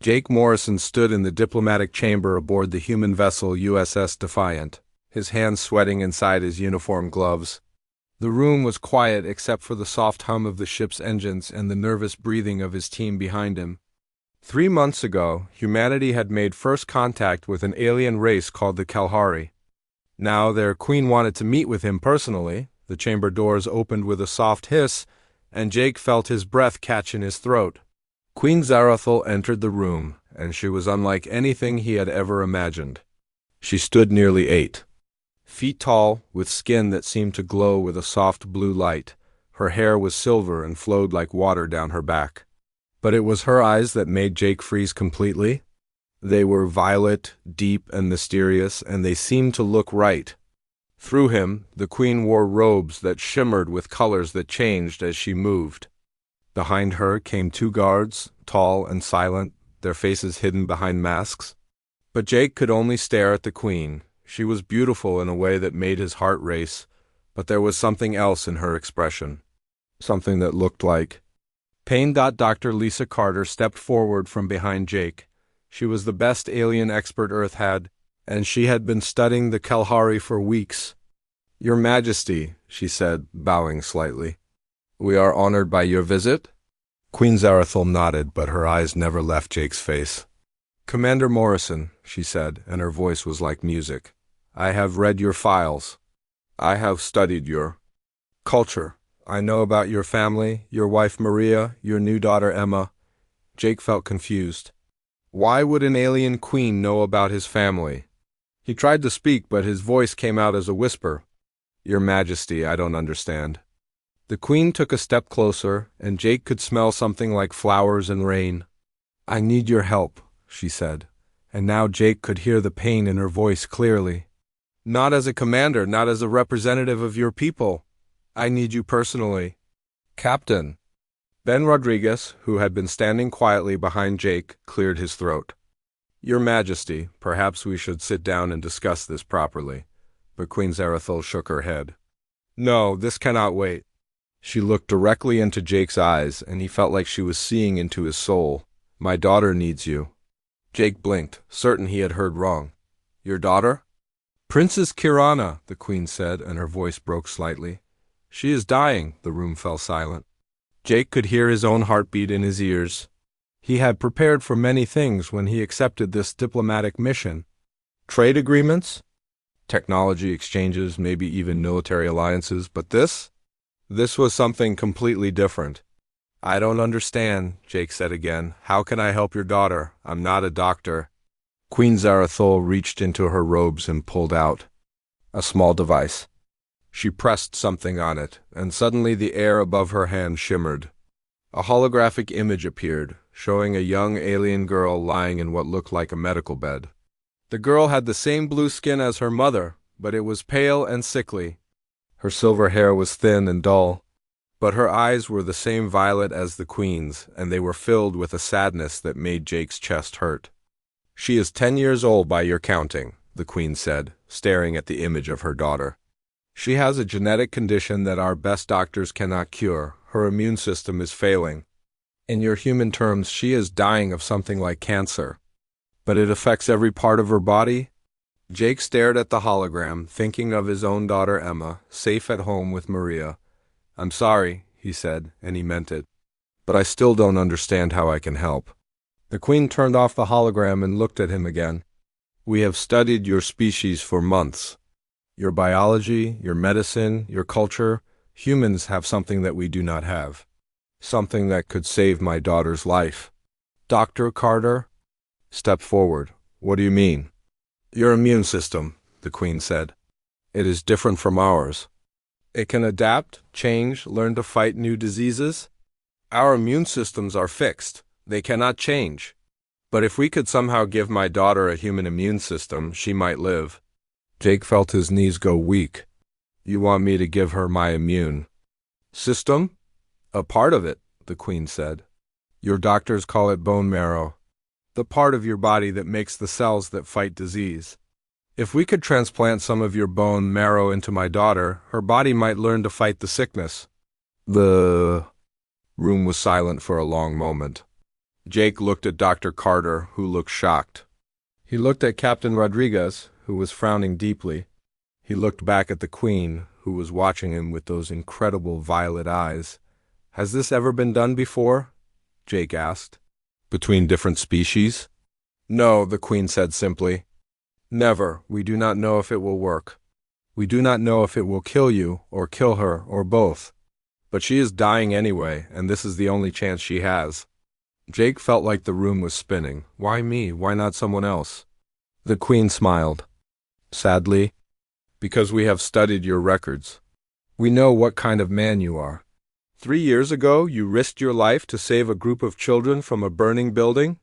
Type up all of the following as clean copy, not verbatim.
Jake Morrison stood in the diplomatic chamber aboard the human vessel USS Defiant, his hands sweating inside his uniform gloves. The room was quiet except for the soft hum of the ship's engines and the nervous breathing of his team behind him. 3 months ago, humanity had made first contact with an alien race called the Kalahari. Now their queen wanted to meet with him personally. The chamber doors opened with a soft hiss, and Jake felt his breath catch in his throat. Queen Zarathul entered the room, and she was unlike anything he had ever imagined. She stood nearly 8 feet tall, with skin that seemed to glow with a soft blue light. Her hair was silver and flowed like water down her back. But it was her eyes that made Jake freeze completely. They were violet, deep, and mysterious, and they seemed to look right. Through him, the queen wore robes that shimmered with colors that changed as she moved. Behind her came 2 guards, tall and silent, their faces hidden behind masks. But Jake could only stare at the queen. She was beautiful in a way that made his heart race, but there was something else in her expression. Something that looked like pain. Dr. Lisa Carter stepped forward from behind Jake. She was the best alien expert Earth had, and she had been studying the Kalahari for weeks. "Your Majesty," she said, bowing slightly. "We are honored by your visit." Queen Zarathul nodded, but her eyes never left Jake's face. "Commander Morrison," she said, and her voice was like music. "I have read your files. I have studied your culture. I know about your family, your wife Maria, your new daughter Emma." Jake felt confused. Why would an alien queen know about his family? He tried to speak, but his voice came out as a whisper. "Your Majesty, I don't understand." The queen took a step closer, and Jake could smell something like flowers and rain. "I need your help," she said, and now Jake could hear the pain in her voice clearly. "Not as a commander, not as a representative of your people. I need you personally." "Captain." Ben Rodriguez, who had been standing quietly behind Jake, cleared his throat. "Your Majesty, perhaps we should sit down and discuss this properly." But Queen Zarathul shook her head. "No, this cannot wait." She looked directly into Jake's eyes, and he felt like she was seeing into his soul. "My daughter needs you." Jake blinked, certain he had heard wrong. "Your daughter?" "Princess Kirana," the queen said, and her voice broke slightly. "She is dying." The room fell silent. Jake could hear his own heartbeat in his ears. He had prepared for many things when he accepted this diplomatic mission. Trade agreements, technology exchanges, maybe even military alliances, but this was something completely different. "I don't understand," Jake said again. "How can I help your daughter? I'm not a doctor." Queen Zarathul reached into her robes and pulled out a small device. She pressed something on it, and suddenly the air above her hand shimmered. A holographic image appeared, showing a young alien girl lying in what looked like a medical bed. The girl had the same blue skin as her mother, but it was pale and sickly. Her silver hair was thin and dull, but her eyes were the same violet as the queen's, and they were filled with a sadness that made Jake's chest hurt. "She is 10 years old by your counting," the queen said, staring at the image of her daughter. "She has a genetic condition that our best doctors cannot cure. Her immune system is failing. In your human terms, she is dying of something like cancer. But it affects every part of her body." Jake stared at the hologram, thinking of his own daughter Emma, safe at home with Maria. "I'm sorry," he said, and he meant it. "But I still don't understand how I can help." The queen turned off the hologram and looked at him again. "We have studied your species for months. Your biology, your medicine, your culture. Humans have something that we do not have. Something that could save my daughter's life." "Dr. Carter?" "Step forward. What do you mean?" "Your immune system," the queen said. "It is different from ours. It can adapt, change, learn to fight new diseases. Our immune systems are fixed. They cannot change. But if we could somehow give my daughter a human immune system, she might live." Jake felt his knees go weak. "You want me to give her my immune system?" "A part of it," the queen said. "Your doctors call it bone marrow. The part of your body that makes the cells that fight disease. If we could transplant some of your bone marrow into my daughter, her body might learn to fight the sickness." The room was silent for a long moment. Jake looked at Dr. Carter, who looked shocked. He looked at Captain Rodriguez, who was frowning deeply. He looked back at the Queen, who was watching him with those incredible violet eyes. "Has this ever been done before?" Jake asked. "Between different species?" "No," the Queen said simply. "Never. We do not know if it will work. We do not know if it will kill you, or kill her, or both. But she is dying anyway, and this is the only chance she has." Jake felt like the room was spinning. Why me? Why not someone else? The Queen smiled. Sadly, because we have studied your records. We know what kind of man you are. 3 years ago, you risked your life to save a group of children from a burning building.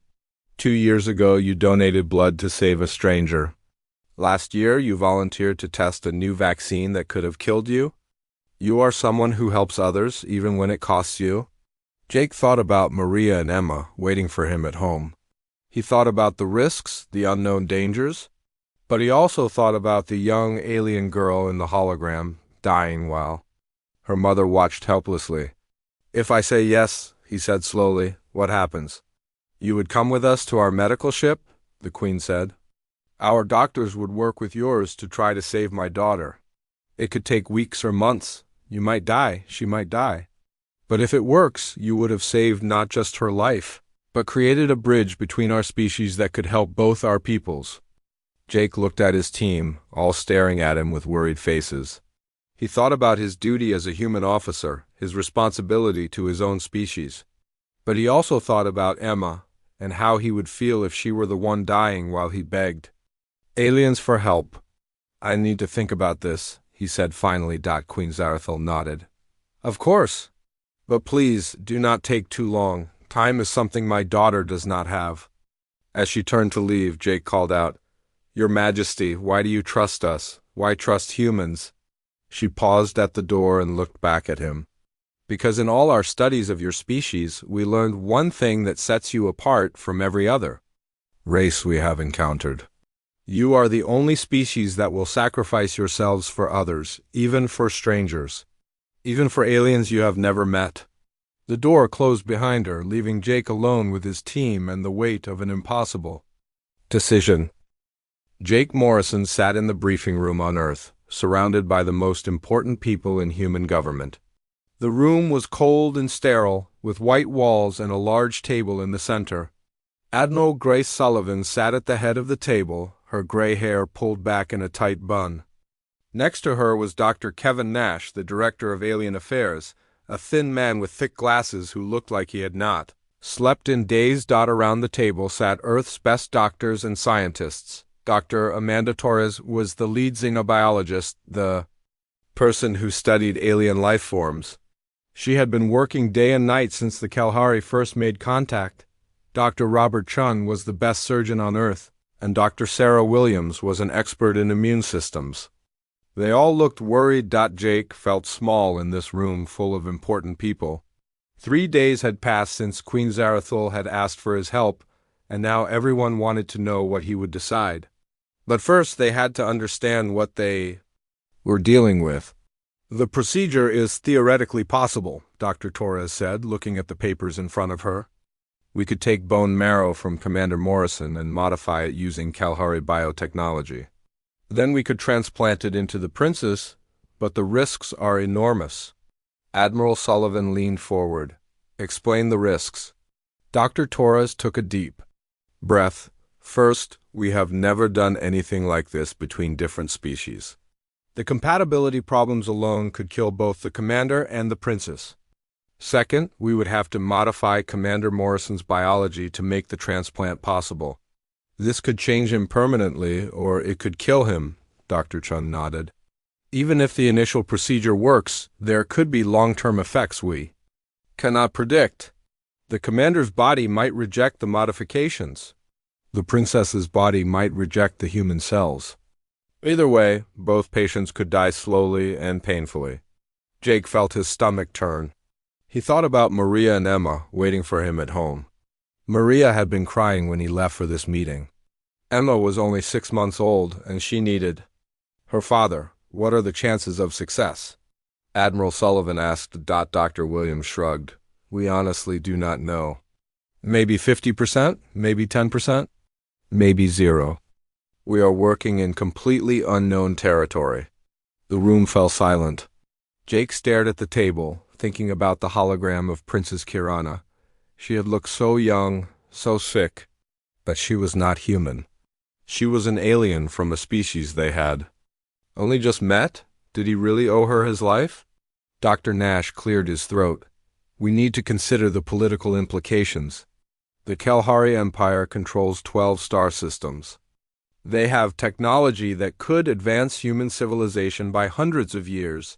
2 years ago, you donated blood to save a stranger. Last year, you volunteered to test a new vaccine that could have killed you. You are someone who helps others, even when it costs you. Jake thought about Maria and Emma waiting for him at home. He thought about the risks, the unknown dangers, but he also thought about the young alien girl in the hologram, dying while her mother watched helplessly. "If I say yes," he said slowly, "what happens?" "You would come with us to our medical ship," the Queen said. "Our doctors would work with yours to try to save my daughter. It could take weeks or months. You might die, she might die. But if it works, you would have saved not just her life, but created a bridge between our species that could help both our peoples." Jake looked at his team, all staring at him with worried faces. He thought about his duty as a human officer, his responsibility to his own species. But he also thought about Emma, and how he would feel if she were the one dying while he begged. "Aliens for help. I need to think about this," he said finally. Queen Zarathil nodded. "Of course. But please, do not take too long. Time is something my daughter does not have." As she turned to leave, Jake called out, "Your Majesty, why do you trust us? Why trust humans?" She paused at the door and looked back at him. "Because in all our studies of your species, we learned one thing that sets you apart from every other race we have encountered. You are the only species that will sacrifice yourselves for others, even for strangers. Even for aliens you have never met." The door closed behind her, leaving Jake alone with his team and the weight of an impossible decision. Jake Morrison sat in the briefing room on Earth, surrounded by the most important people in human government. The room was cold and sterile, with white walls and a large table in the center. Admiral Grace Sullivan sat at the head of the table, her gray hair pulled back in a tight bun. Next to her was Dr. Kevin Nash, the Director of Alien Affairs, a thin man with thick glasses who looked like he had not slept in days. Around the table sat Earth's best doctors and scientists. Dr. Amanda Torres was the lead xenobiologist, the person who studied alien life forms. She had been working day and night since the Kalahari first made contact. Dr. Robert Chun was the best surgeon on Earth, and Dr. Sarah Williams was an expert in immune systems. They all looked worried. Jake felt small in this room full of important people. 3 days had passed since Queen Zarathil had asked for his help, and now everyone wanted to know what he would decide. But first they had to understand what they were dealing with. "The procedure is theoretically possible," Dr. Torres said, looking at the papers in front of her. "We could take bone marrow from Commander Morrison and modify it using Kalahari biotechnology. Then we could transplant it into the princess, but the risks are enormous." Admiral Sullivan leaned forward. "Explain the risks." Dr. Torres took a deep breath. "First, we have never done anything like this between different species. The compatibility problems alone could kill both the commander and the princess. Second, we would have to modify Commander Morrison's biology to make the transplant possible. This could change him permanently, or it could kill him," Dr. Chun nodded. "Even if the initial procedure works, there could be long-term effects we cannot predict. The commander's body might reject the modifications. The princess's body might reject the human cells. Either way, both patients could die slowly and painfully." Jake felt his stomach turn. He thought about Maria and Emma waiting for him at home. Maria had been crying when he left for this meeting. Emma was only 6 months old, and she needed her father. "What are the chances of success?" Admiral Sullivan asked. Dr. Williams shrugged. "We honestly do not know. Maybe 50%? Maybe 10%? Maybe zero. We are working in completely unknown territory. The room fell silent. Jake stared at the table, thinking about the hologram of Princess Kirana. She had looked so young, so sick, but she was not human. She was an alien from a species they had only just met? Did he really owe her his life? Dr. Nash cleared his throat. We need to consider the political implications. The Kalahari Empire controls 12 star systems. They have technology that could advance human civilization by hundreds of years.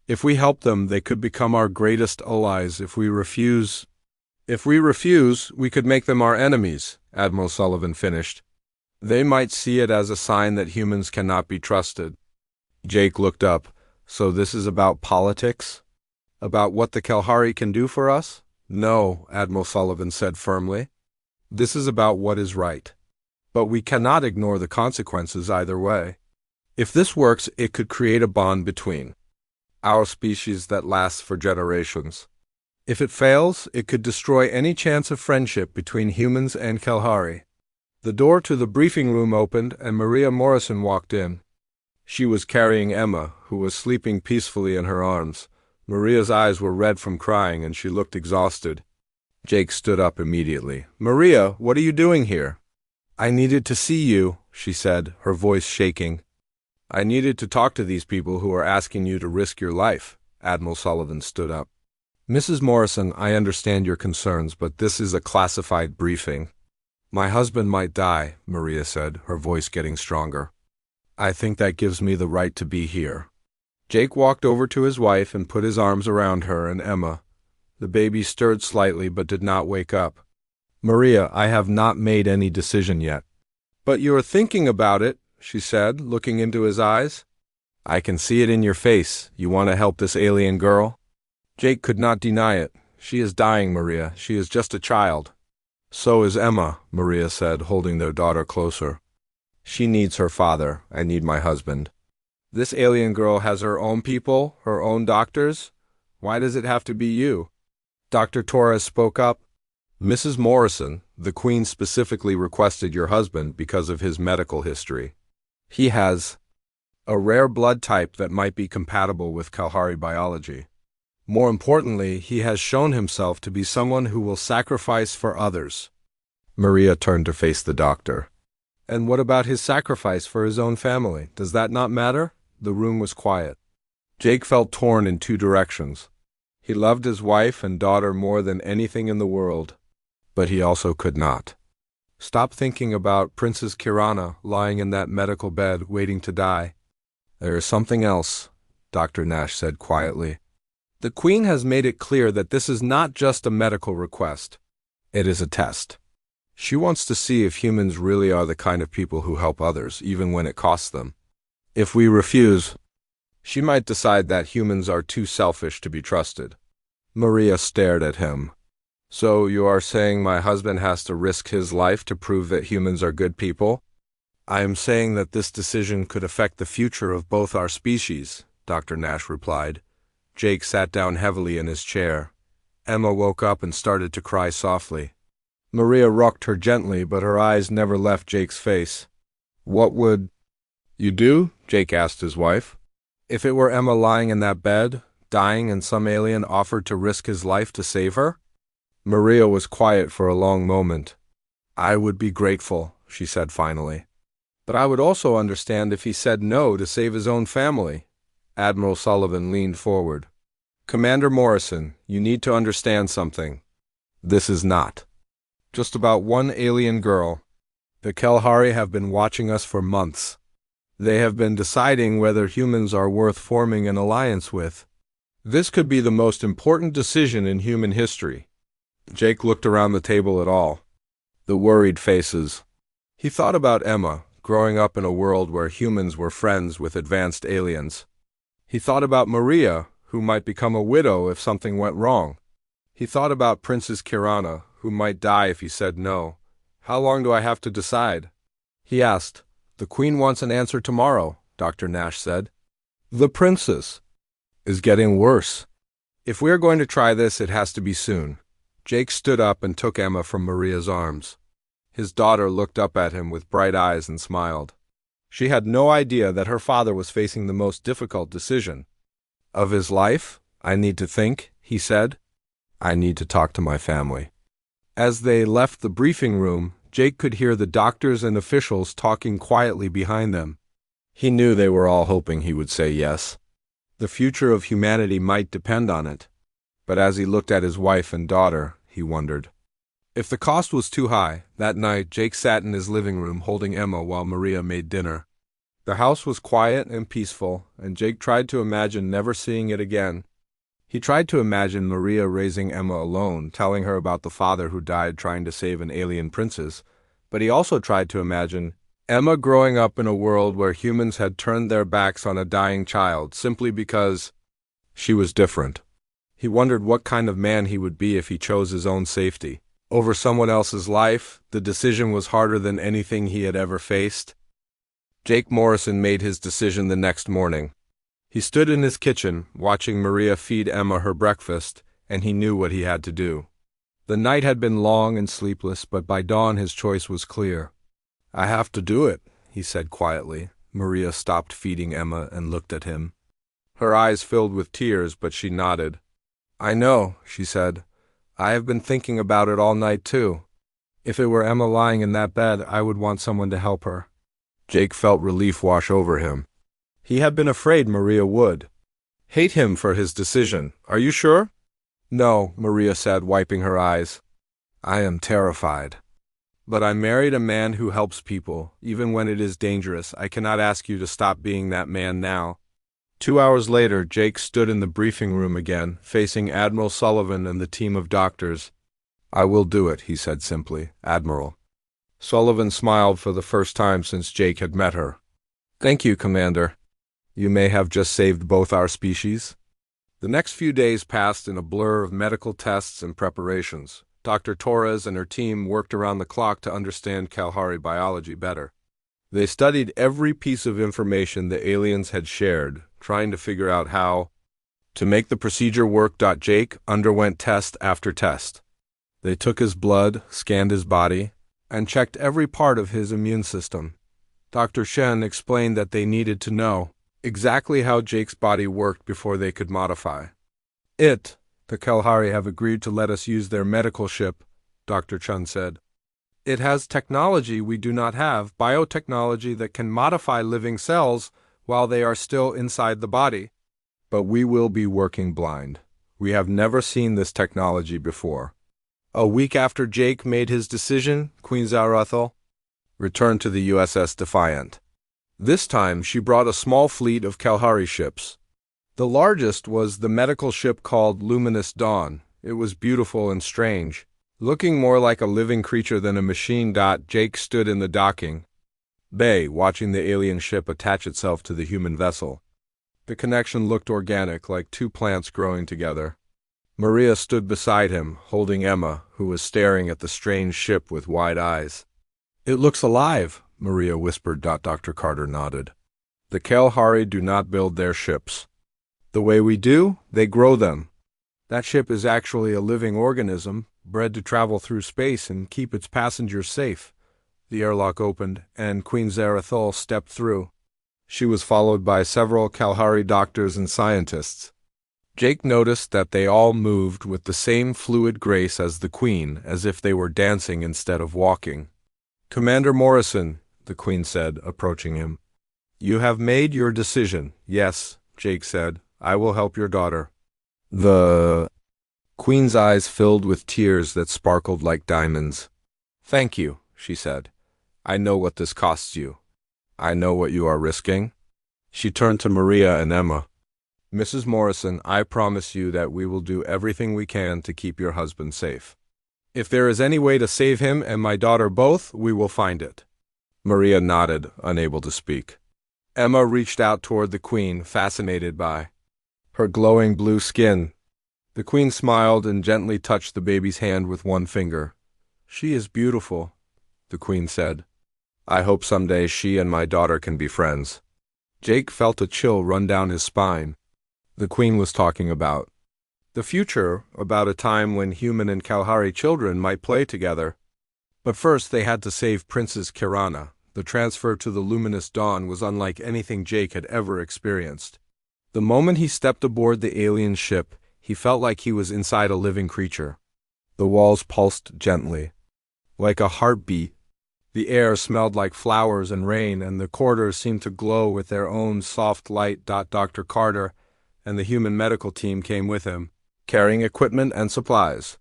If we help them, they could become our greatest allies. If we refuse, we could make them our enemies, Admiral Sullivan finished. They might see it as a sign that humans cannot be trusted. Jake looked up. So this is about politics? About what the Kalahari can do for us? No, Admiral Sullivan said firmly. This is about what is right. But we cannot ignore the consequences either way. If this works, it could create a bond between our species that lasts for generations. If it fails, it could destroy any chance of friendship between humans and Kalahari. The door to the briefing room opened and Maria Morrison walked in. She was carrying Emma, who was sleeping peacefully in her arms. Maria's eyes were red from crying and she looked exhausted. Jake stood up immediately. Maria, what are you doing here? I needed to see you, she said, her voice shaking. I needed to talk to these people who are asking you to risk your life. Admiral Sullivan stood up. Mrs. Morrison, I understand your concerns, but this is a classified briefing. My husband might die, Maria said, her voice getting stronger. I think that gives me the right to be here. Jake walked over to his wife and put his arms around her and Emma. The baby stirred slightly but did not wake up. Maria, I have not made any decision yet. But you are thinking about it, she said, looking into his eyes. I can see it in your face. You want to help this alien girl? Jake could not deny it. She is dying, Maria. She is just a child. So is Emma, Maria said, holding their daughter closer. She needs her father. I need my husband. This alien girl has her own people, her own doctors. Why does it have to be you? Dr. Torres spoke up. Mrs. Morrison, the Queen specifically requested your husband because of his medical history. He has a rare blood type that might be compatible with Kalahari biology. More importantly, he has shown himself to be someone who will sacrifice for others. Maria turned to face the doctor. And what about his sacrifice for his own family? Does that not matter? The room was quiet. Jake felt torn in two directions. He loved his wife and daughter more than anything in the world, but he also could not stop thinking about Princess Kirana lying in that medical bed waiting to die. There is something else, Dr. Nash said quietly. The Queen has made it clear that this is not just a medical request. It is a test. She wants to see if humans really are the kind of people who help others, even when it costs them. If we refuse, she might decide that humans are too selfish to be trusted. Maria stared at him. So you are saying my husband has to risk his life to prove that humans are good people? I am saying that this decision could affect the future of both our species, Dr. Nash replied. Jake sat down heavily in his chair. Emma woke up and started to cry softly. Maria rocked her gently, but her eyes never left Jake's face. What would you do? Jake asked his wife. If it were Emma lying in that bed, dying, and some alien offered to risk his life to save her? Maria was quiet for a long moment. I would be grateful, she said finally. But I would also understand if he said no to save his own family. Admiral Sullivan leaned forward. Commander Morrison, you need to understand something. This is not just about one alien girl. The Kalahari have been watching us for months. They have been deciding whether humans are worth forming an alliance with. This could be the most important decision in human history. Jake looked around the table at all the worried faces. He thought about Emma, growing up in a world where humans were friends with advanced aliens. He thought about Maria, who might become a widow if something went wrong. He thought about Princess Kirana, who might die if he said no. How long do I have to decide? He asked. The Queen wants an answer tomorrow, Dr. Nash said. The princess is getting worse. If we are going to try this, it has to be soon. Jake stood up and took Emma from Maria's arms. His daughter looked up at him with bright eyes and smiled. She had no idea that her father was facing the most difficult decision of his life. "I need to think," he said. "I need to talk to my family." As they left the briefing room, Jake could hear the doctors and officials talking quietly behind them. He knew they were all hoping he would say yes. The future of humanity might depend on it. But as he looked at his wife and daughter, he wondered if the cost was too high. That night, Jake sat in his living room holding Emma while Maria made dinner. The house was quiet and peaceful, and Jake tried to imagine never seeing it again. He tried to imagine Maria raising Emma alone, telling her about the father who died trying to save an alien princess, but he also tried to imagine Emma growing up in a world where humans had turned their backs on a dying child simply because she was different. He wondered what kind of man he would be if he chose his own safety over someone else's life. The decision was harder than anything he had ever faced. Jake Morrison made his decision the next morning. He stood in his kitchen, watching Maria feed Emma her breakfast, and he knew what he had to do. The night had been long and sleepless, but by dawn his choice was clear. "I have to do it," he said quietly. Maria stopped feeding Emma and looked at him. Her eyes filled with tears, but she nodded. "I know," she said. "I have been thinking about it all night, too. If it were Emma lying in that bed, I would want someone to help her." Jake felt relief wash over him. He had been afraid Maria would hate him for his decision. "Are you sure?" "No," Maria said, wiping her eyes. "I am terrified. But I married a man who helps people, even when it is dangerous. I cannot ask you to stop being that man now." 2 hours later, Jake stood in the briefing room again, facing Admiral Sullivan and the team of doctors. "I will do it," he said simply. "Admiral." Sullivan smiled for the first time since Jake had met her. "Thank you, Commander. You may have just saved both our species." The next few days passed in a blur of medical tests and preparations. Dr. Torres and her team worked around the clock to understand Kalahari biology better. They studied every piece of information the aliens had shared, trying to figure out how to make the procedure work. Jake underwent test after test. They took his blood, scanned his body, and checked every part of his immune system. Dr. Shen explained that they needed to know exactly how Jake's body worked before they could modify it. "The Kalahari have agreed to let us use their medical ship," Dr. Chun said. "It has technology we do not have, biotechnology that can modify living cells while they are still inside the body. But we will be working blind. We have never seen this technology before." A week after Jake made his decision, Queen Zarathul returned to the USS Defiant. This time, she brought a small fleet of Kalahari ships. The largest was the medical ship called Luminous Dawn. It was beautiful and strange, looking more like a living creature than a machine. Jake stood in the docking bay, watching the alien ship attach itself to the human vessel. The connection looked organic, like two plants growing together. Maria stood beside him, holding Emma, who was staring at the strange ship with wide eyes. "It looks alive," Maria whispered. Dr. Carter nodded. "The Kalahari do not build their ships the way we do. They grow them. That ship is actually a living organism, bred to travel through space and keep its passengers safe." The airlock opened, and Queen Zarathul stepped through. She was followed by several Kalahari doctors and scientists. Jake noticed that they all moved with the same fluid grace as the Queen, as if they were dancing instead of walking. "Commander Morrison," the Queen said, approaching him. "You have made your decision." "Yes," Jake said. "I will help your daughter." The Queen's eyes filled with tears that sparkled like diamonds. "Thank you," she said. "I know what this costs you. I know what you are risking." She turned to Maria and Emma. "Mrs. Morrison, I promise you that we will do everything we can to keep your husband safe. If there is any way to save him and my daughter both, we will find it." Maria nodded, unable to speak. Emma reached out toward the Queen, fascinated by her glowing blue skin. The Queen smiled and gently touched the baby's hand with one finger. "She is beautiful," the Queen said. "I hope someday she and my daughter can be friends." Jake felt a chill run down his spine. The Queen was talking about The future, about a time when human and Kalahari children might play together. But first they had to save Princess Kirana. The transfer to the luminous dawn was unlike anything Jake had ever experienced. The moment he stepped aboard the alien ship, he felt like he was inside a living creature. The walls pulsed gently, like a heartbeat. The air smelled like flowers and rain, and the corridors seemed to glow with their own soft light. Dr. Carter and the human medical team came with him, carrying equipment and supplies.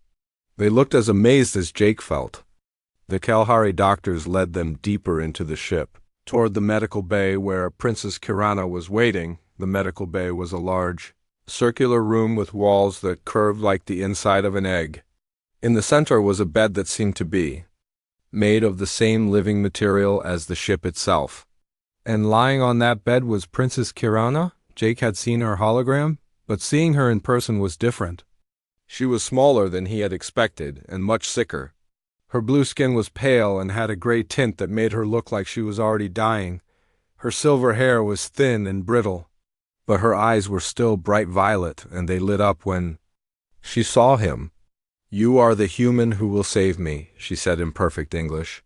They looked as amazed as Jake felt. The Kalahari doctors led them deeper into the ship, toward the medical bay where Princess Kirana was waiting. The medical bay was a large, circular room with walls that curved like the inside of an egg. In the center was a bed that seemed to be made of the same living material as the ship itself. And lying on that bed was Princess Kirana. Jake had seen her hologram, but seeing her in person was different. She was smaller than he had expected, and much sicker. Her blue skin was pale and had a gray tint that made her look like she was already dying. Her silver hair was thin and brittle, but her eyes were still bright violet, and they lit up when she saw him. "You are the human who will save me," she said in perfect English.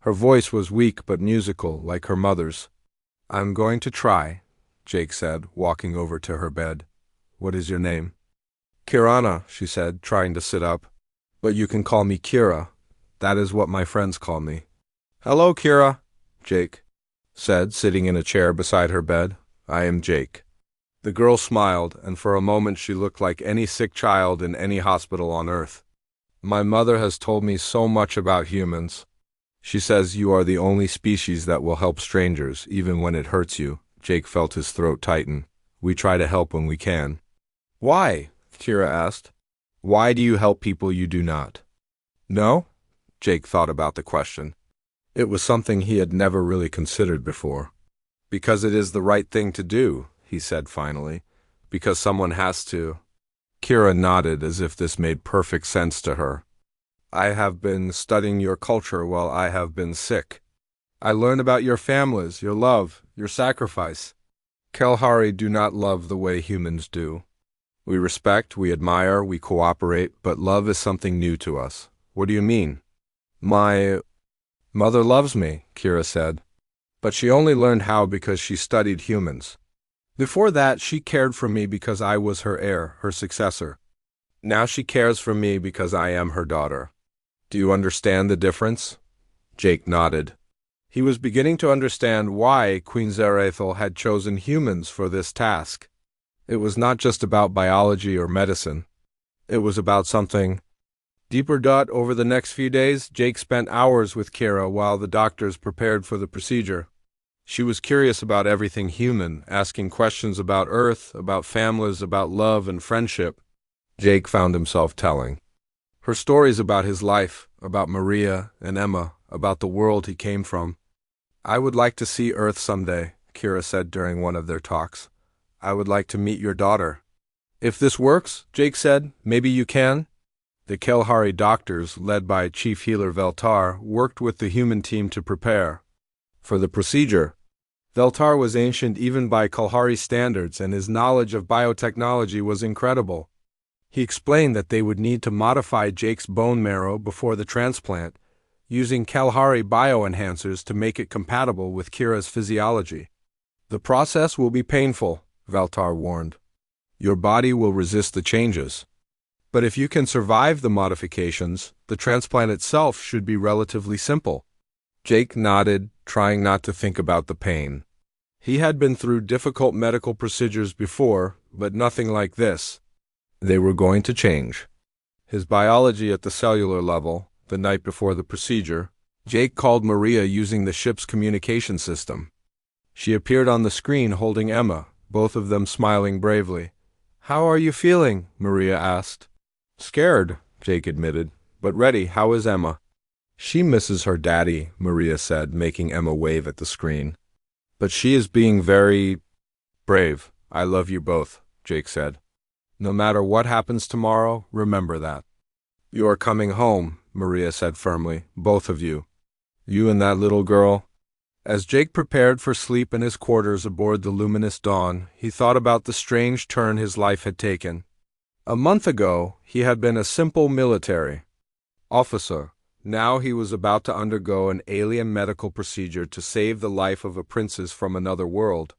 Her voice was weak but musical, like her mother's. "I'm going to try," Jake said, walking over to her bed. "What is your name?" "Kirana," she said, trying to sit up. "But you can call me Kira. That is what my friends call me." "Hello, Kira," Jake said, sitting in a chair beside her bed. "I am Jake." The girl smiled, and for a moment she looked like any sick child in any hospital on Earth. "My mother has told me so much about humans. She says you are the only species that will help strangers, even when it hurts you." Jake felt his throat tighten. "We try to help when we can." "Why?" Kira asked. "Why do you help people you do not?" "No?" Jake thought about the question. It was something he had never really considered before. "Because it is the right thing to do," he said finally. "Because someone has to." Kira nodded as if this made perfect sense to her. "I have been studying your culture while I have been sick. I learned about your families, your love, your sacrifice. Kalahari do not love the way humans do. We respect, we admire, we cooperate, but love is something new to us." "What do you mean?" "My mother loves me," Kira said. "But she only learned how because she studied humans. Before that, she cared for me because I was her heir, her successor. Now she cares for me because I am her daughter. Do you understand the difference?" Jake nodded. He was beginning to understand why Queen Zerathel had chosen humans for this task. It was not just about biology or medicine. It was about something deeper. Over the next few days, Jake spent hours with Kira while the doctors prepared for the procedure. She was curious about everything human, asking questions about Earth, about families, about love and friendship. Jake found himself telling her stories about his life, about Maria and Emma, about the world he came from. "I would like to see Earth someday," Kira said during one of their talks. "I would like to meet your daughter." "If this works," Jake said, "maybe you can." The Kalahari doctors, led by Chief Healer Veltar, worked with the human team to prepare for the procedure. Veltar was ancient even by Kalahari standards, and his knowledge of biotechnology was incredible. He explained that they would need to modify Jake's bone marrow before the transplant, using Kalahari bioenhancers to make it compatible with Kira's physiology. "The process will be painful," Veltar warned. "Your body will resist the changes. But if you can survive the modifications, the transplant itself should be relatively simple." Jake nodded, trying not to think about the pain. He had been through difficult medical procedures before, but nothing like this. They were going to change his biology at the cellular level. The night before the procedure, Jake called Maria using the ship's communication system. She appeared on the screen holding Emma, both of them smiling bravely. "How are you feeling?" Maria asked. "Scared," Jake admitted, "but ready. How is Emma?" "She misses her daddy," Maria said, making Emma wave at the screen. "But she is being very brave." "I love you both," Jake said. "No matter what happens tomorrow, remember that." "You are coming home," Maria said firmly, "both of you. You and that little girl." As Jake prepared for sleep in his quarters aboard the luminous dawn, he thought about the strange turn his life had taken. A month ago, he had been a simple military officer. Now he was about to undergo an alien medical procedure to save the life of a princess from another world.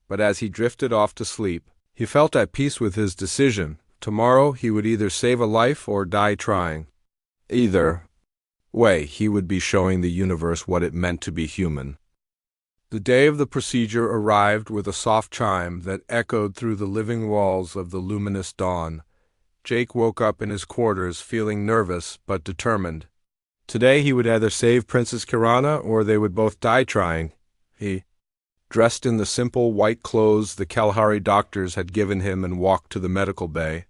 But as he drifted off to sleep, he felt at peace with his decision. Tomorrow he would either save a life or die trying. Either way, he would be showing the universe what it meant to be human. The day of the procedure arrived with a soft chime that echoed through the living walls of the luminous dawn. Jake woke up in his quarters feeling nervous but determined. Today he would either save Princess Kirana or they would both die trying. He dressed in the simple white clothes the Kalahari doctors had given him and walked to the medical bay.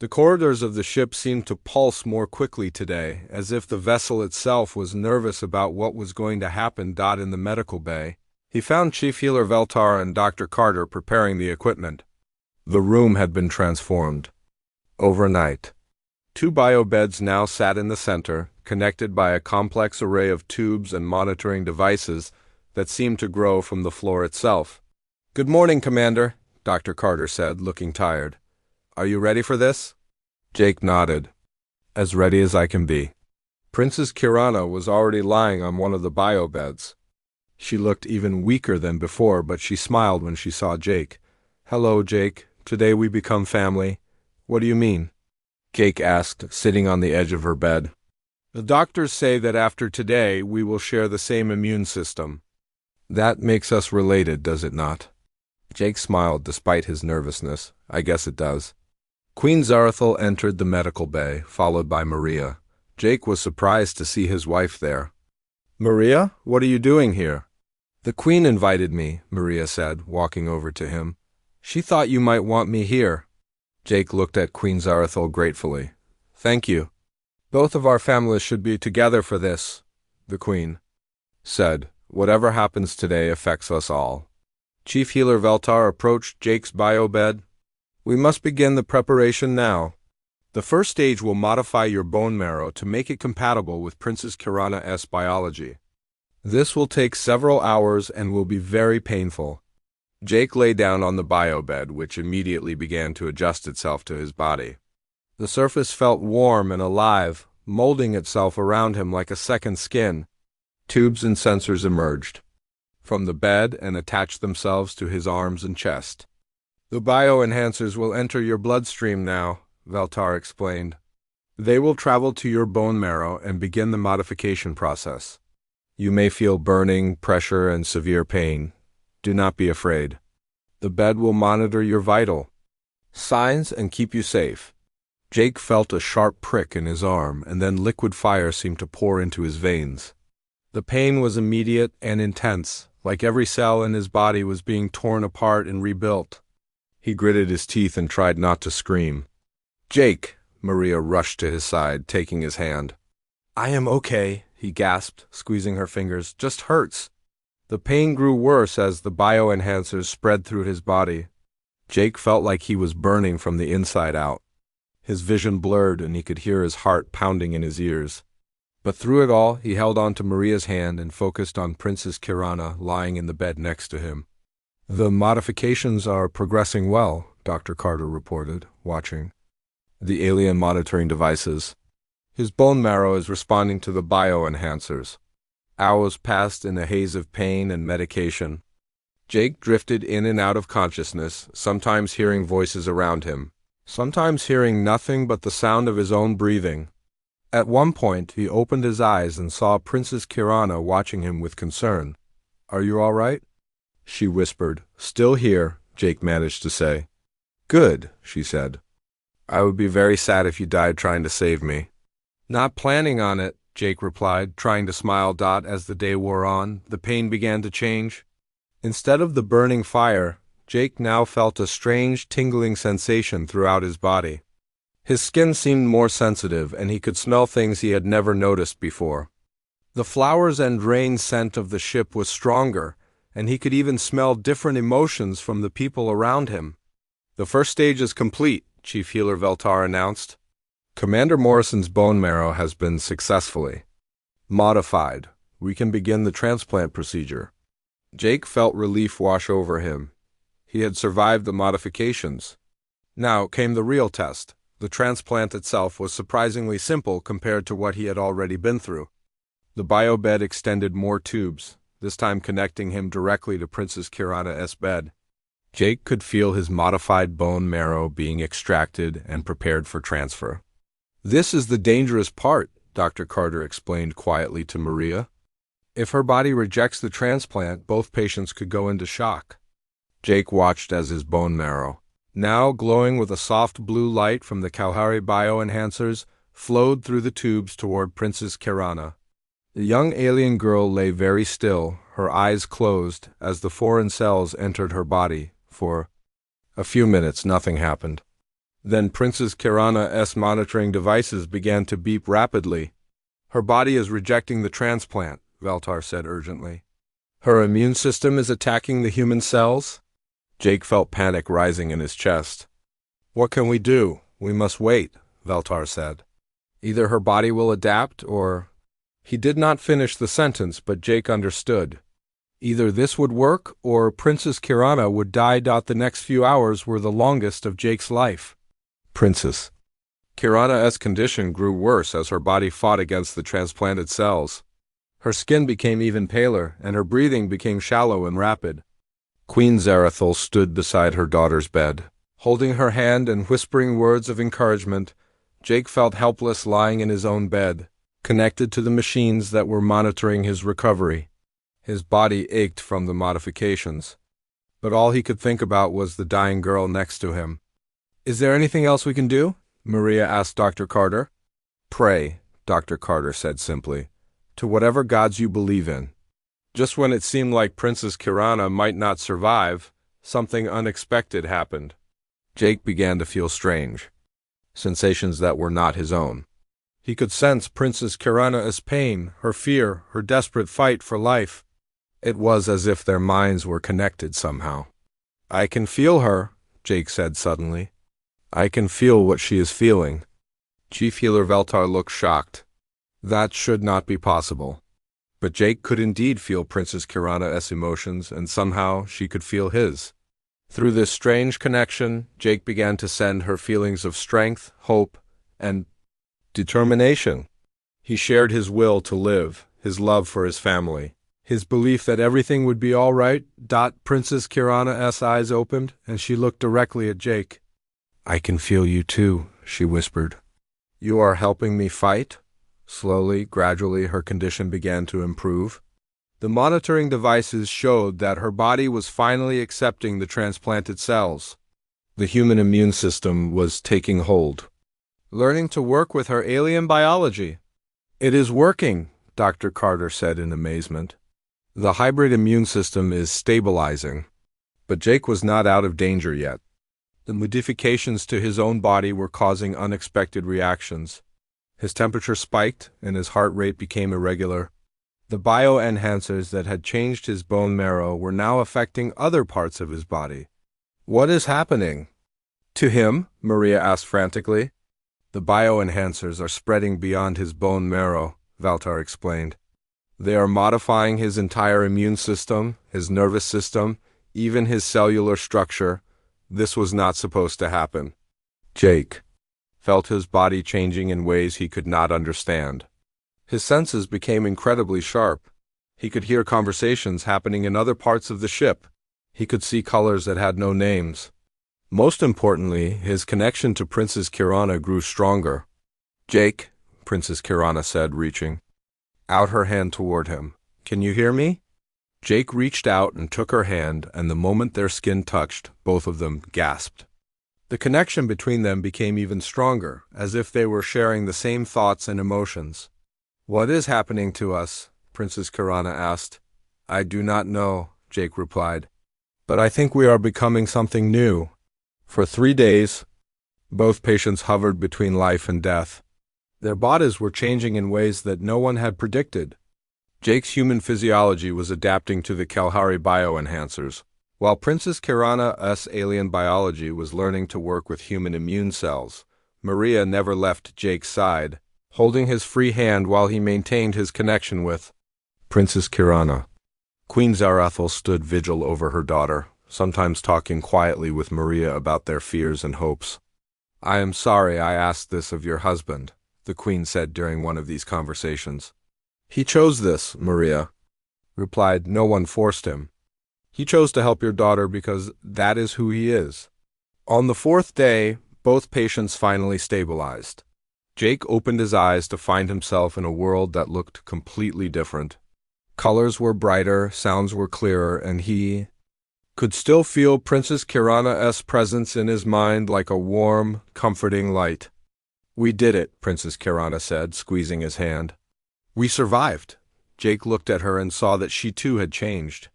The corridors of the ship seemed to pulse more quickly today, as if the vessel itself was nervous about what was going to happen. In the medical bay, he found Chief Healer Veltar and Dr. Carter preparing the equipment. The room had been transformed overnight. 2 biobeds now sat in the center, connected by a complex array of tubes and monitoring devices that seemed to grow from the floor itself. "Good morning, Commander," Dr. Carter said, looking tired. "Are you ready for this?" Jake nodded. "As ready as I can be." Princess Kirana was already lying on one of the biobeds. She looked even weaker than before, but she smiled when she saw Jake. "Hello, Jake. Today we become family." "What do you mean?" Jake asked, sitting on the edge of her bed. "The doctors say that after today we will share the same immune system. That makes us related, does it not?" Jake smiled despite his nervousness. "I guess it does." Queen Zarathil entered the medical bay, followed by Maria. Jake was surprised to see his wife there. "Maria, what are you doing here?" "The Queen invited me," Maria said, walking over to him. "She thought you might want me here." Jake looked at Queen Zarathil gratefully. "Thank you. Both of our families should be together for this," the Queen said. "Whatever happens today affects us all." Chief Healer Veltar approached Jake's biobed. "We must begin the preparation now. The first stage will modify your bone marrow to make it compatible with Princess Kirana's biology. This will take several hours and will be very painful." Jake lay down on the biobed, which immediately began to adjust itself to his body. The surface felt warm and alive, molding itself around him like a second skin. Tubes and sensors emerged from the bed and attached themselves to his arms and chest. "The bioenhancers will enter your bloodstream now," Veltar explained. "They will travel to your bone marrow and begin the modification process. You may feel burning, pressure, and severe pain. Do not be afraid. The bed will monitor your vital signs and keep you safe." Jake felt a sharp prick in his arm, and then liquid fire seemed to pour into his veins. The pain was immediate and intense, like every cell in his body was being torn apart and rebuilt. He gritted his teeth and tried not to scream. "Jake!" Maria rushed to his side, taking his hand. "I am okay," he gasped, squeezing her fingers. "Just hurts." The pain grew worse as the bioenhancers spread through his body. Jake felt like he was burning from the inside out. His vision blurred and he could hear his heart pounding in his ears. But through it all, he held on to Maria's hand and focused on Princess Kirana lying in the bed next to him. "The modifications are progressing well," Dr. Carter reported, watching the alien monitoring devices. "His bone marrow is responding to the bioenhancers." Hours passed in a haze of pain and medication. Jake drifted in and out of consciousness, sometimes hearing voices around him, sometimes hearing nothing but the sound of his own breathing. At one point, he opened his eyes and saw Princess Kirana watching him with concern. "Are you all right?" she whispered. "Still here," Jake managed to say. "Good," she said. "I would be very sad if you died trying to save me." "Not planning on it," Jake replied, trying to smile. As the day wore on, the pain began to change. Instead of the burning fire, Jake now felt a strange tingling sensation throughout his body. His skin seemed more sensitive, and he could smell things he had never noticed before. The flowers and rain scent of the ship was stronger, and he could even smell different emotions from the people around him. "The first stage is complete," Chief Healer Veltar announced. "Commander Morrison's bone marrow has been successfully modified. We can begin the transplant procedure." Jake felt relief wash over him. He had survived the modifications. Now came the real test. The transplant itself was surprisingly simple compared to what he had already been through. The biobed extended more tubes, this time connecting him directly to Princess Kirana's bed. Jake could feel his modified bone marrow being extracted and prepared for transfer. "This is the dangerous part," Dr. Carter explained quietly to Maria. "If her body rejects the transplant, both patients could go into shock." Jake watched as his bone marrow, now glowing with a soft blue light from the HFY bioenhancers, flowed through the tubes toward Princess Kirana. The young alien girl lay very still, her eyes closed, as the foreign cells entered her body. For a few minutes, nothing happened. Then Princess Kirana's monitoring devices began to beep rapidly. "Her body is rejecting the transplant," Veltar said urgently. "Her immune system is attacking the human cells?" Jake felt panic rising in his chest. "What can we do? We must wait," Veltar said. "Either her body will adapt, or—" He did not finish the sentence, but Jake understood. Either this would work, or Princess Kirana would die. The next few hours were the longest of Jake's life. Princess Kirana's condition grew worse as her body fought against the transplanted cells. Her skin became even paler, and her breathing became shallow and rapid. Queen Zarathul stood beside her daughter's bed. Holding her hand and whispering words of encouragement, Jake felt helpless lying in his own bed, connected to the machines that were monitoring his recovery. His body ached from the modifications, but all he could think about was the dying girl next to him. "Is there anything else we can do?" Maria asked Dr. Carter. "Pray," Dr. Carter said simply, "to whatever gods you believe in." Just when it seemed like Princess Kirana might not survive, something unexpected happened. Jake began to feel strange, sensations that were not his own. He could sense Princess Kirana's pain, her fear, her desperate fight for life. It was as if their minds were connected somehow. "I can feel her," Jake said suddenly. "I can feel what she is feeling." Chief Healer Veltar looked shocked. That should not be possible. But Jake could indeed feel Princess Kirana's emotions, and somehow she could feel his. Through this strange connection, Jake began to send her feelings of strength, hope, and determination. He shared his will to live, his love for his family, his belief that everything would be all right. Princess Kirana's eyes opened, and she looked directly at Jake. "I can feel you too," she whispered. "You are helping me fight?" Slowly, gradually, her condition began to improve. The monitoring devices showed that her body was finally accepting the transplanted cells. The human immune system was taking hold, learning to work with her alien biology. "It is working," Dr. Carter said in amazement. "The hybrid immune system is stabilizing." But Jake was not out of danger yet. The modifications to his own body were causing unexpected reactions. His temperature spiked, and his heart rate became irregular. The bioenhancers that had changed his bone marrow were now affecting other parts of his body. "What is happening?" "To him?" Maria asked frantically. "The bioenhancers are spreading beyond his bone marrow," Veltar explained. "They are modifying his entire immune system, his nervous system, even his cellular structure. This was not supposed to happen." Jake felt his body changing in ways he could not understand. His senses became incredibly sharp. He could hear conversations happening in other parts of the ship. He could see colors that had no names. Most importantly, his connection to Princess Kirana grew stronger. "Jake," Princess Kirana said, reaching out her hand toward him. "Can you hear me?" Jake reached out and took her hand, and the moment their skin touched, both of them gasped. The connection between them became even stronger, as if they were sharing the same thoughts and emotions. "What is happening to us?" Princess Kirana asked. "I do not know," Jake replied. "But I think we are becoming something new." For 3 days, both patients hovered between life and death. Their bodies were changing in ways that no one had predicted. Jake's human physiology was adapting to the HFY bioenhancers, while Princess Kirana's alien biology was learning to work with human immune cells. Maria never left Jake's side, holding his free hand while he maintained his connection with Princess Kirana. Queen Zarathul stood vigil over her daughter, sometimes talking quietly with Maria about their fears and hopes. "I am sorry I asked this of your husband," the Queen said during one of these conversations. "He chose this," Maria replied. "No one forced him. He chose to help your daughter because that is who he is." On the fourth day, both patients finally stabilized. Jake opened his eyes to find himself in a world that looked completely different. Colors were brighter, sounds were clearer, and he could still feel Princess Kirana's presence in his mind like a warm, comforting light. "We did it," Princess Kirana said, squeezing his hand. "We survived." Jake looked at her and saw that she too had changed.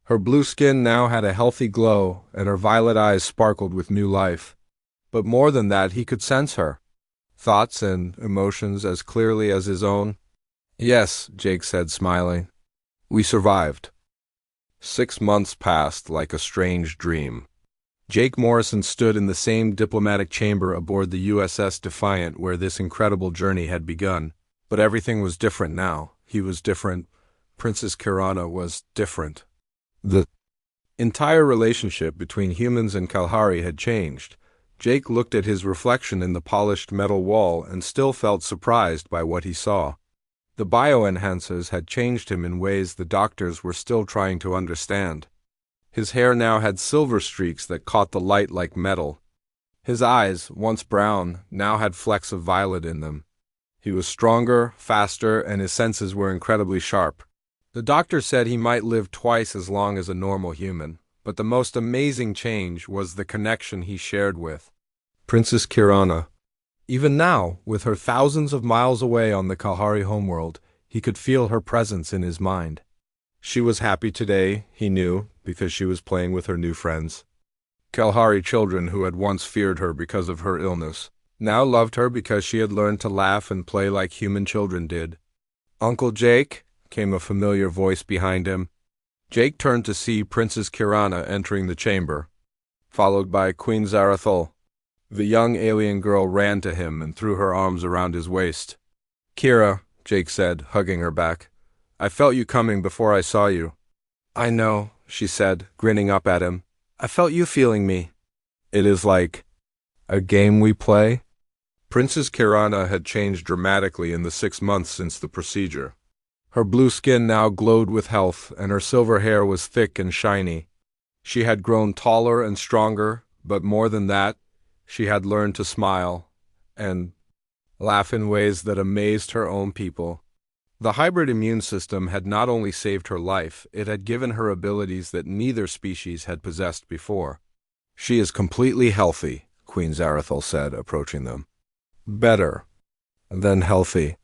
Her blue skin now had a healthy glow, and her violet eyes sparkled with new life. But more than that, he could sense her thoughts and emotions as clearly as his own. "Yes," Jake said, smiling. "We survived." 6 months passed like a strange dream. Jake Morrison stood in the same diplomatic chamber aboard the USS Defiant where this incredible journey had begun. But everything was different now. He was different. Princess Kirana was different. The entire relationship between humans and Kalahari had changed. Jake looked at his reflection in the polished metal wall and still felt surprised by what he saw. The bioenhancers had changed him in ways the doctors were still trying to understand. His hair now had silver streaks that caught the light like metal. His eyes, once brown, now had flecks of violet in them. He was stronger, faster, and his senses were incredibly sharp. The doctor said he might live twice as long as a normal human, but the most amazing change was the connection he shared with Princess Kirana. Even now, with her thousands of miles away on the Kalahari homeworld, he could feel her presence in his mind. She was happy today, he knew, because she was playing with her new friends. Kalahari children who had once feared her because of her illness now loved her because she had learned to laugh and play like human children did. "Uncle Jake," came a familiar voice behind him. Jake turned to see Princess Kirana entering the chamber, followed by Queen Zarathul. The young alien girl ran to him and threw her arms around his waist. "Kira," Jake said, hugging her back. "I felt you coming before I saw you." "I know," she said, grinning up at him. "I felt you feeling me." "It is like a game we play?" Princess Kirana had changed dramatically in the 6 months since the procedure. Her blue skin now glowed with health, and her silver hair was thick and shiny. She had grown taller and stronger, but more than that, she had learned to smile and laugh in ways that amazed her own people. The hybrid immune system had not only saved her life, it had given her abilities that neither species had possessed before. "She is completely healthy," Queen Zarathul said, approaching them. "Better than healthy.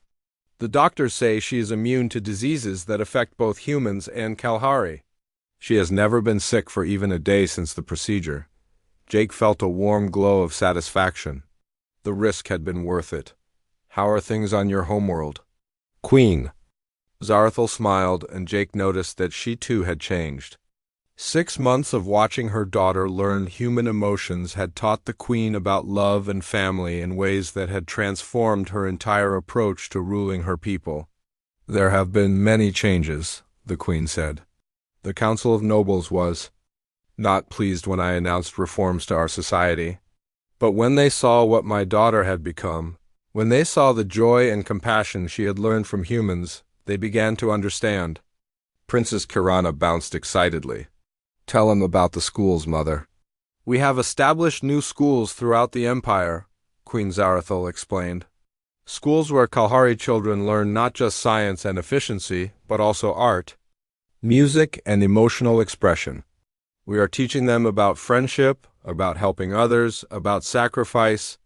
The doctors say she is immune to diseases that affect both humans and Kalahari. She has never been sick for even a day since the procedure." Jake felt a warm glow of satisfaction. The risk had been worth it. "How are things on your homeworld?" "Queen." Zarathul smiled, and Jake noticed that she too had changed. 6 months of watching her daughter learn human emotions had taught the Queen about love and family in ways that had transformed her entire approach to ruling her people. "There have been many changes," the Queen said. "The Council of Nobles was not pleased when I announced reforms to our society. But when they saw what my daughter had become, when they saw the joy and compassion she had learned from humans, they began to understand." Princess Kirana bounced excitedly. "Tell him about the schools, Mother." "We have established new schools throughout the Empire," Queen Zarathul explained. "Schools where Kalahari children learn not just science and efficiency, but also art, music, and emotional expression. We are teaching them about friendship, about helping others, about sacrifice,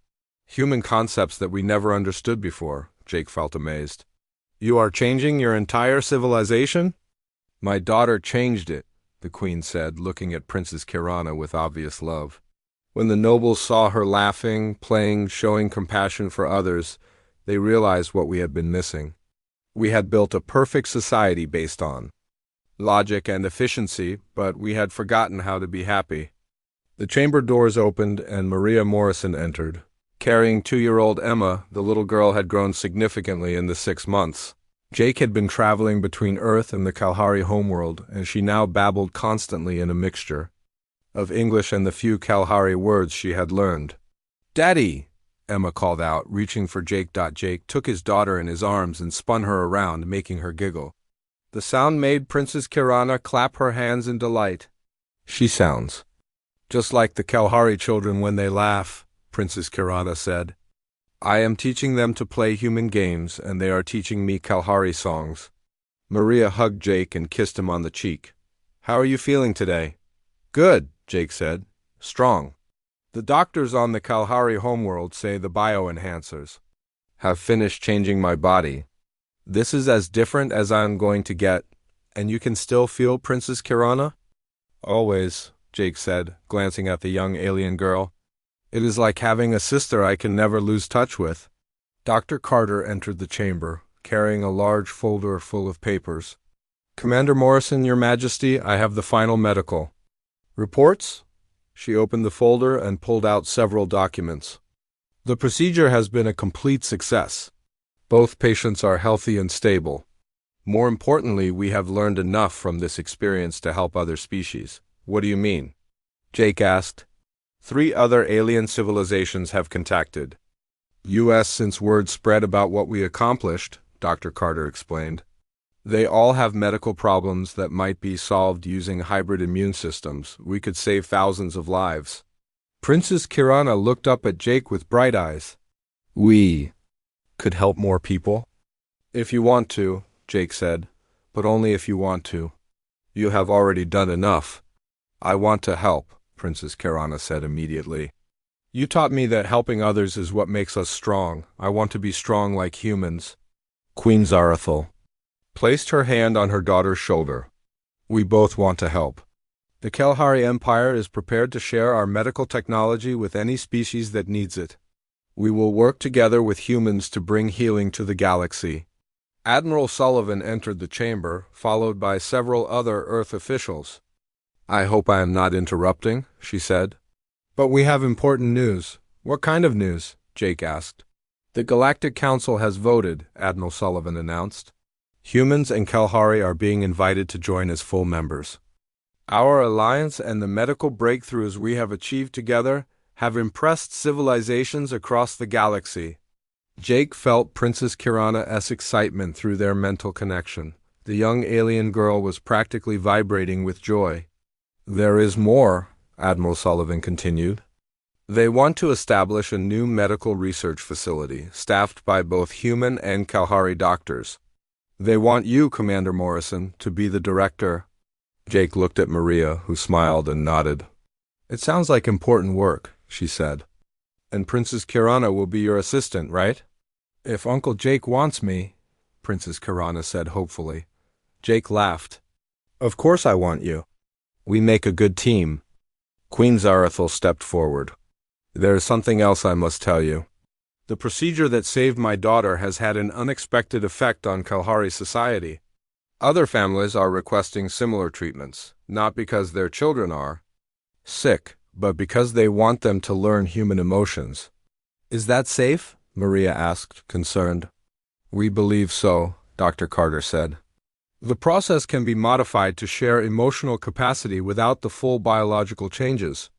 human concepts that we never understood before." Jake felt amazed. "You are changing your entire civilization?" "My daughter changed it," the Queen said, looking at Princess Kirana with obvious love. When the nobles saw her laughing, playing, showing compassion for others, they realized what we had been missing. We had built a perfect society based on logic and efficiency, but we had forgotten how to be happy. The chamber doors opened and Maria Morrison entered. Carrying 2-year-old Emma, the little girl had grown significantly in the 6 months. Jake had been traveling between Earth and the Kalahari homeworld, and she now babbled constantly in a mixture. of English and the few Kalahari words she had learned. "Daddy!" Emma called out, reaching for Jake. Jake took his daughter in his arms and spun her around, making her giggle. The sound made Princess Kirana clap her hands in delight. "She sounds just like the Kalahari children when they laugh," Princess Kirana said. "I am teaching them to play human games, and they are teaching me Kalahari songs." Maria hugged Jake and kissed him on the cheek. "How are you feeling today?" "Good," Jake said. "Strong. The doctors on the Kalahari homeworld say the bioenhancers have finished changing my body. This is as different as I'm going to get, and you can still feel Princess Kirana?" "Always," Jake said, glancing at the young alien girl. "It is like having a sister I can never lose touch with." Dr. Carter entered the chamber, carrying a large folder full of papers. "Commander Morrison, Your Majesty, I have the final medical reports." She opened the folder and pulled out several documents. "The procedure has been a complete success. Both patients are healthy and stable. More importantly, we have learned enough from this experience to help other species." "What do you mean?" Jake asked. 3 other alien civilizations have contacted U.S. since word spread about what we accomplished, Dr. Carter explained. They all have medical problems that might be solved using hybrid immune systems. We could save thousands of lives. Princess Kirana looked up at Jake with bright eyes. "We could help more people?" "If you want to," Jake said, "but only if you want to. You have already done enough." "I want to help," Princess Kirana said immediately. "You taught me that helping others is what makes us strong. I want to be strong like humans." Queen Zarathil placed her hand on her daughter's shoulder. "We both want to help. The Kalahari Empire is prepared to share our medical technology with any species that needs it. We will work together with humans to bring healing to the galaxy." Admiral Sullivan entered the chamber, followed by several other Earth officials. "I hope I am not interrupting," she said. "But we have important news." "What kind of news?" Jake asked. "The Galactic Council has voted," Admiral Sullivan announced. "Humans and Kalahari are being invited to join as full members. Our alliance and the medical breakthroughs we have achieved together have impressed civilizations across the galaxy." Jake felt Princess Kirana's excitement through their mental connection. The young alien girl was practically vibrating with joy. "There is more," Admiral Sullivan continued. "They want to establish a new medical research facility, staffed by both human and Kalahari doctors. They want you, Commander Morrison, to be the director." Jake looked at Maria, who smiled and nodded. "It sounds like important work," she said. "And Princess Kirana will be your assistant, right?" "If Uncle Jake wants me," Princess Kirana said hopefully. Jake laughed. "Of course I want you. We make a good team." Queen Zarathil stepped forward. "There is something else I must tell you. The procedure that saved my daughter has had an unexpected effect on Kalahari society. Other families are requesting similar treatments, not because their children are sick, but because they want them to learn human emotions." "Is that safe?" Maria asked, concerned. "We believe so," Dr. Carter said. "The process can be modified to share emotional capacity without the full biological changes.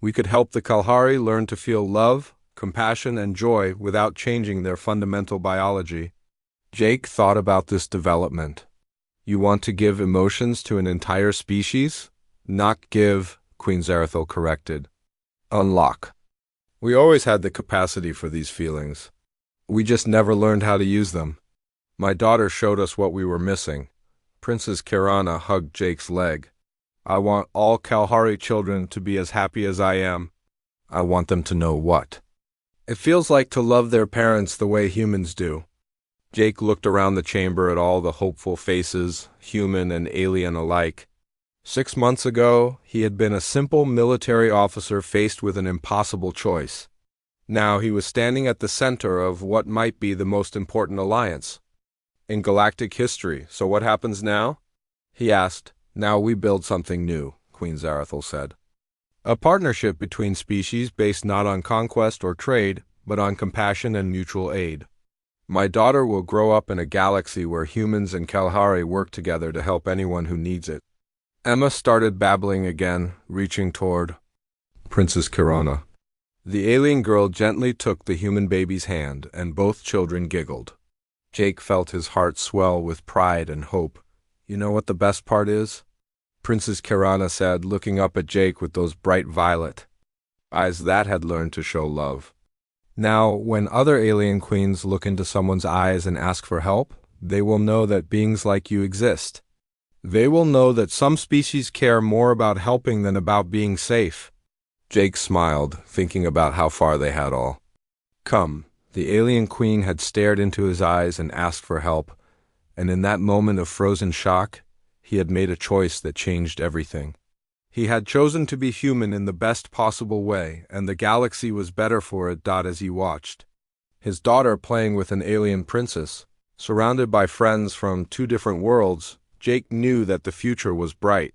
We could help the Kalahari learn to feel love, compassion, and joy without changing their fundamental biology." Jake thought about this development. "You want to give emotions to an entire species?" "Not give," Queen Zarathil corrected. "Unlock. We always had the capacity for these feelings. We just never learned how to use them. My daughter showed us what we were missing." Princess Kirana hugged Jake's leg. "I want all Kalahari children to be as happy as I am." "I want them to know what?" "It feels like to love their parents the way humans do." Jake looked around the chamber at all the hopeful faces, human and alien alike. 6 months ago, he had been a simple military officer faced with an impossible choice. Now he was standing at the center of what might be the most important alliance in galactic history. "So what happens now?" he asked. "Now we build something new," Queen Zarathil said. "A partnership between species based not on conquest or trade, but on compassion and mutual aid. My daughter will grow up in a galaxy where humans and Kalahari work together to help anyone who needs it. Emma started babbling again, reaching toward Princess Kirana. The alien girl gently took the human baby's hand, and both children giggled. Jake felt his heart swell with pride and hope. You know what the best part is? Princess Kirana said, looking up at Jake with those bright violet eyes that had learned to show love. Now, when other alien queens look into someone's eyes and ask for help, they will know that beings like you exist. They will know that some species care more about helping than about being safe. Jake smiled, thinking about how far they had all come. The alien queen had stared into his eyes and asked for help, and in that moment of frozen shock, he had made a choice that changed everything. He had chosen to be human in the best possible way, and the galaxy was better for it. As he watched his daughter playing with an alien princess, surrounded by friends from two different worlds, Jake knew that the future was bright.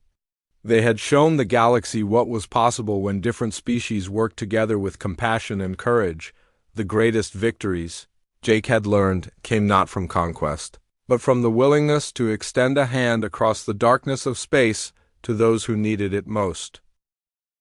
They had shown the galaxy what was possible when different species worked together with compassion and courage. The greatest victories, Jake had learned, came not from conquest, but from the willingness to extend a hand across the darkness of space to those who needed it most.